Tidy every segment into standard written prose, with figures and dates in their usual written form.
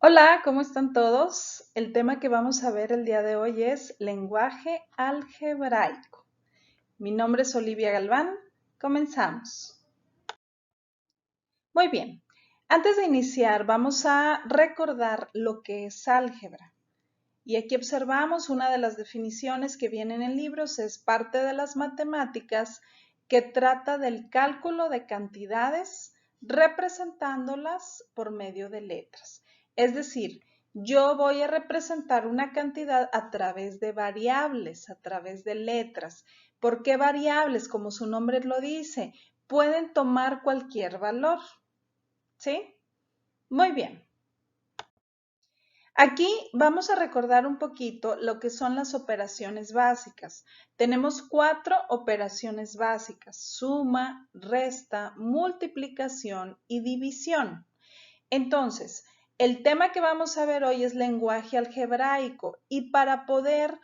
Hola, ¿cómo están todos? El tema que vamos a ver el día de hoy es lenguaje algebraico. Mi nombre es Olivia Galván. Comenzamos. Muy bien. Antes de iniciar, vamos a recordar lo que es álgebra. Y aquí observamos una de las definiciones que vienen en libros, es parte de las matemáticas que trata del cálculo de cantidades representándolas por medio de letras. Es decir, yo voy a representar una cantidad a través de variables, a través de letras. ¿Por qué variables? Como su nombre lo dice, pueden tomar cualquier valor. ¿Sí? Muy bien. Aquí vamos a recordar un poquito lo que son las operaciones básicas. Tenemos 4 operaciones básicas: suma, resta, multiplicación y división. Entonces, el tema que vamos a ver hoy es lenguaje algebraico, y para poder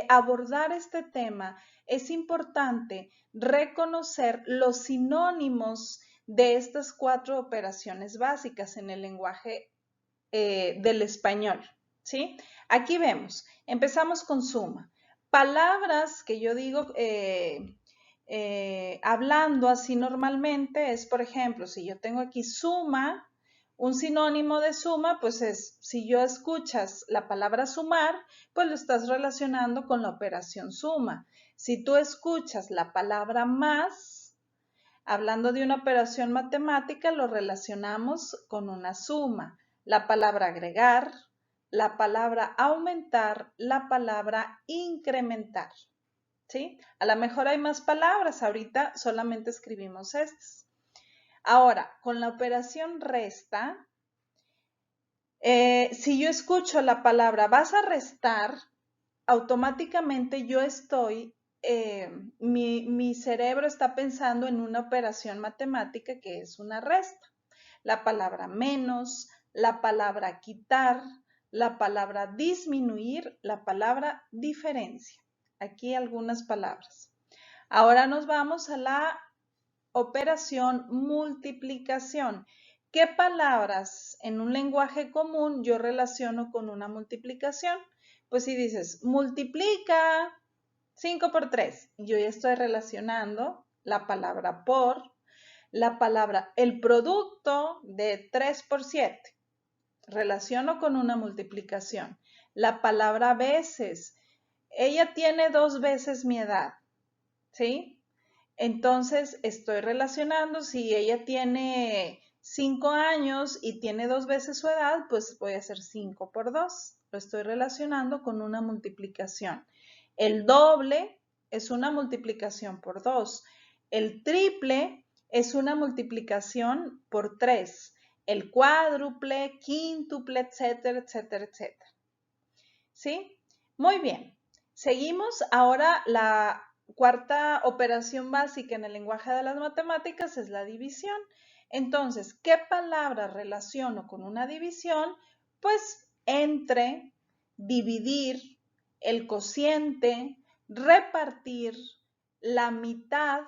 abordar este tema es importante reconocer los sinónimos de estas 4 operaciones básicas en el lenguaje del español, ¿sí? Aquí vemos, empezamos con suma. Palabras que yo digo hablando así normalmente es, por ejemplo, si yo tengo aquí suma, un sinónimo de suma, pues es, si yo escuchas la palabra sumar, pues lo estás relacionando con la operación suma. Si tú escuchas la palabra más, hablando de una operación matemática, lo relacionamos con una suma. La palabra agregar, la palabra aumentar, la palabra incrementar. ¿Sí? A lo mejor hay más palabras, ahorita solamente escribimos estas. Ahora, con la operación resta, si yo escucho la palabra vas a restar, automáticamente yo estoy, mi cerebro está pensando en una operación matemática que es una resta. La palabra menos, la palabra quitar, la palabra disminuir, la palabra diferencia. Aquí algunas palabras. Ahora nos vamos a la operación multiplicación. ¿Qué palabras en un lenguaje común yo relaciono con una multiplicación? Pues si dices multiplica 5 por 3, yo ya estoy relacionando la palabra por, la palabra el producto de 3 por 7. Relaciono con una multiplicación. La palabra veces. Ella tiene 2 veces mi edad. ¿Sí? Entonces estoy relacionando, si ella tiene 5 años y tiene 2 veces su edad, pues voy a hacer 5 por 2. Lo estoy relacionando con una multiplicación. El doble es una multiplicación por 2. El triple es una multiplicación por 3. El cuádruple, quíntuple, etcétera, etcétera, etcétera. ¿Sí? Muy bien. Seguimos ahora. La cuarta operación básica en el lenguaje de las matemáticas es la división. Entonces, ¿qué palabra relaciono con una división? Pues entre dividir, el cociente, repartir, la mitad,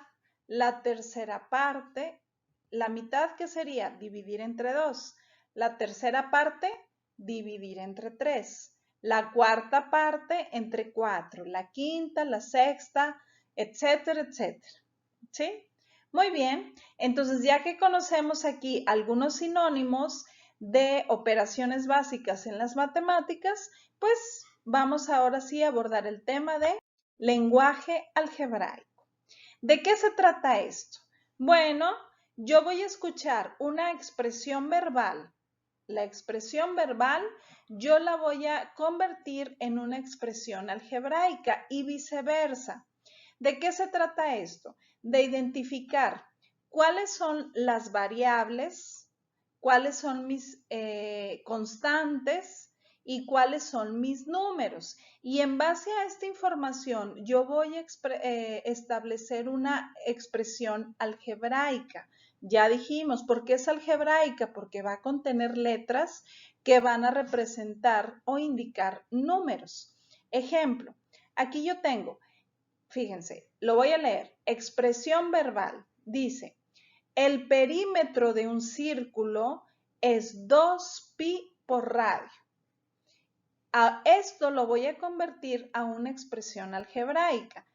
la tercera parte. La mitad, ¿qué sería? Dividir entre 2. La tercera parte, dividir entre 3. La cuarta parte entre 4. La quinta, la sexta, etcétera, etcétera. ¿Sí? Muy bien. Entonces, ya que conocemos aquí algunos sinónimos de operaciones básicas en las matemáticas, pues vamos ahora sí a abordar el tema de lenguaje algebraico. ¿De qué se trata esto? Bueno, yo voy a escuchar una expresión verbal. La expresión verbal yo la voy a convertir en una expresión algebraica y viceversa. ¿De qué se trata esto? De identificar cuáles son las variables, cuáles son mis constantes y cuáles son mis números. Y en base a esta información yo voy a establecer una expresión algebraica. Ya dijimos, ¿por qué es algebraica? Porque va a contener letras que van a representar o indicar números. Ejemplo, aquí yo tengo, fíjense, lo voy a leer. Expresión verbal. Dice, el perímetro de un círculo es 2pi por radio. A esto lo voy a convertir a una expresión algebraica.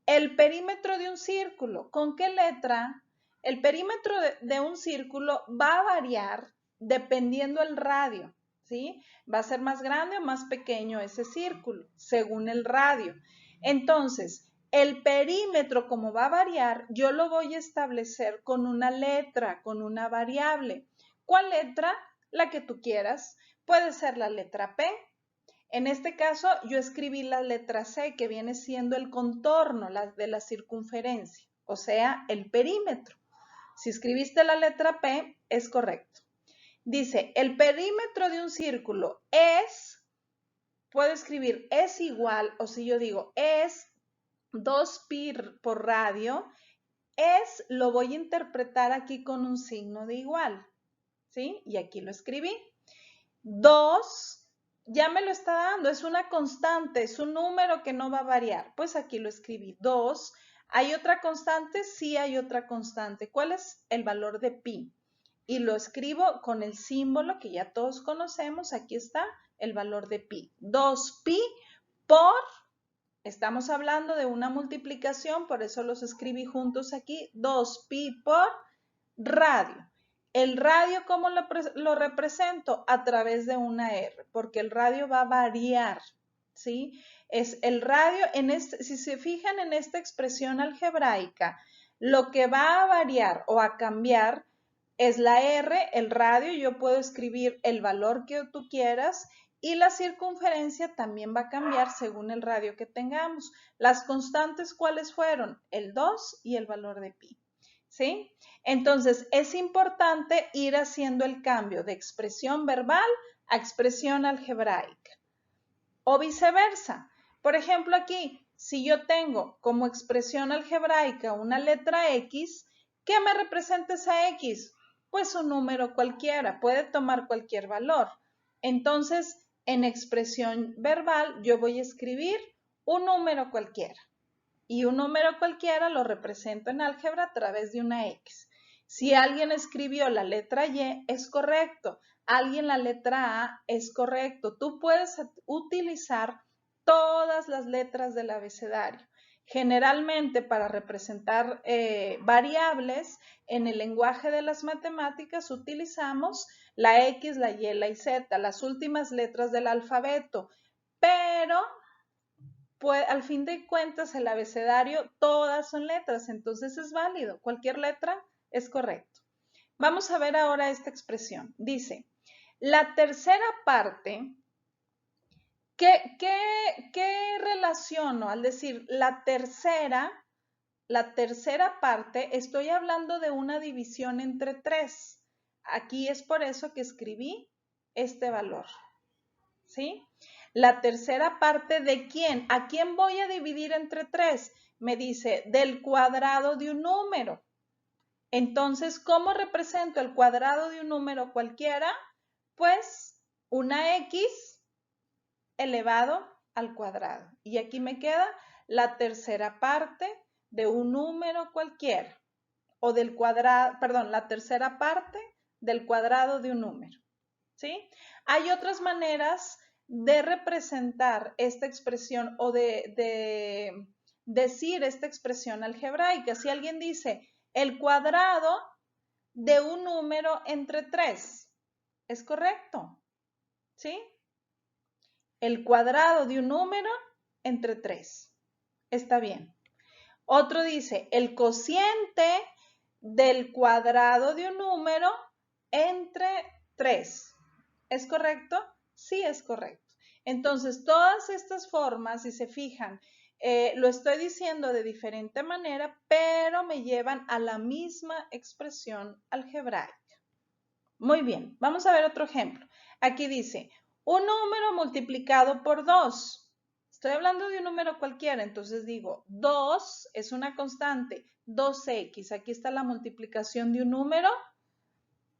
El perímetro de un círculo, ¿con qué letra? El perímetro de un círculo va a variar dependiendo el radio, ¿sí? Va a ser más grande o más pequeño ese círculo, según el radio. Entonces, el perímetro, como va a variar, yo lo voy a establecer con una letra, con una variable. ¿Cuál letra? La que tú quieras. Puede ser la letra P. En este caso, yo escribí la letra C, que viene siendo el contorno de la circunferencia, o sea, el perímetro. Si escribiste la letra P, es correcto. Dice, el perímetro de un círculo es, puedo escribir es igual, o si yo digo es 2pi por radio, es lo voy a interpretar aquí con un signo de igual, ¿sí? Y aquí lo escribí. 2 ya me lo está dando, es una constante, es un número que no va a variar. Pues aquí lo escribí, 2. ¿Hay otra constante? Sí, hay otra constante. ¿Cuál es el valor de pi? Y lo escribo con el símbolo que ya todos conocemos. Aquí está el valor de pi. 2pi por, estamos hablando de una multiplicación, por eso los escribí juntos aquí, 2pi por radio. El radio, ¿cómo lo represento? A través de una R, porque el radio va a variar, ¿sí? Es el radio, si se fijan en esta expresión algebraica, lo que va a variar o a cambiar es la R, el radio. Yo puedo escribir el valor que tú quieras y la circunferencia también va a cambiar según el radio que tengamos. Las constantes, ¿cuáles fueron? El 2 y el valor de pi. ¿Sí? Entonces, es importante ir haciendo el cambio de expresión verbal a expresión algebraica. O viceversa. Por ejemplo, aquí, si yo tengo como expresión algebraica una letra X, ¿qué me representa esa X? Pues un número cualquiera, puede tomar cualquier valor. Entonces, en expresión verbal, yo voy a escribir un número cualquiera. Y un número cualquiera lo represento en álgebra a través de una X. Si alguien escribió la letra Y, es correcto. Alguien la letra A, es correcto. Tú puedes utilizar todas las letras del abecedario. Generalmente, para representar variables, en el lenguaje de las matemáticas utilizamos la X, la Y, la Z, las últimas letras del alfabeto, pero pues, al fin de cuentas, el abecedario, todas son letras, entonces es válido. Cualquier letra es correcto. Vamos a ver ahora esta expresión. Dice, la tercera parte, ¿qué relaciono? Al decir la tercera parte, estoy hablando de una división entre 3. Aquí es por eso que escribí este valor, ¿sí? La tercera parte, ¿de quién? ¿A quién voy a dividir entre 3? Me dice, del cuadrado de un número. Entonces, ¿cómo represento el cuadrado de un número cualquiera? Pues una X elevado al cuadrado. Y aquí me queda la tercera parte de un número cualquiera. O del cuadrado, perdón, la tercera parte del cuadrado de un número, ¿sí? Hay otras maneras de representar esta expresión o de decir esta expresión algebraica. Si alguien dice el cuadrado de un número entre 3, ¿es correcto? ¿Sí? El cuadrado de un número entre 3. Está bien. Otro dice el cociente del cuadrado de un número entre 3. ¿Es correcto? Sí, es correcto. Entonces, todas estas formas, si se fijan, lo estoy diciendo de diferente manera, pero me llevan a la misma expresión algebraica. Muy bien, vamos a ver otro ejemplo. Aquí dice, un número multiplicado por 2. Estoy hablando de un número cualquiera, entonces digo, 2 es una constante, 2x. Aquí está la multiplicación de un número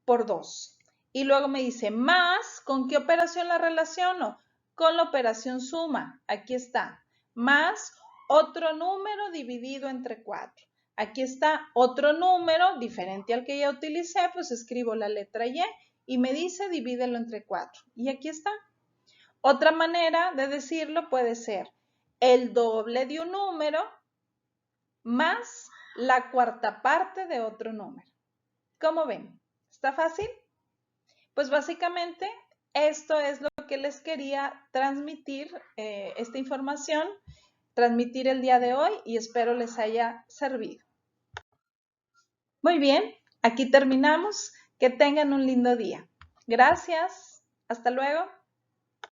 por 2. Y luego me dice, más, ¿con qué operación la relaciono? Con la operación suma. Aquí está. Más otro número dividido entre 4. Aquí está otro número diferente al que ya utilicé, pues escribo la letra Y y me dice divídelo entre 4. Y aquí está. Otra manera de decirlo puede ser el doble de un número más la cuarta parte de otro número. ¿Cómo ven? ¿Está fácil? Pues básicamente esto es lo que les quería transmitir, esta información, transmitir el día de hoy y espero les haya servido. Muy bien, aquí terminamos. Que tengan un lindo día. Gracias. Hasta luego.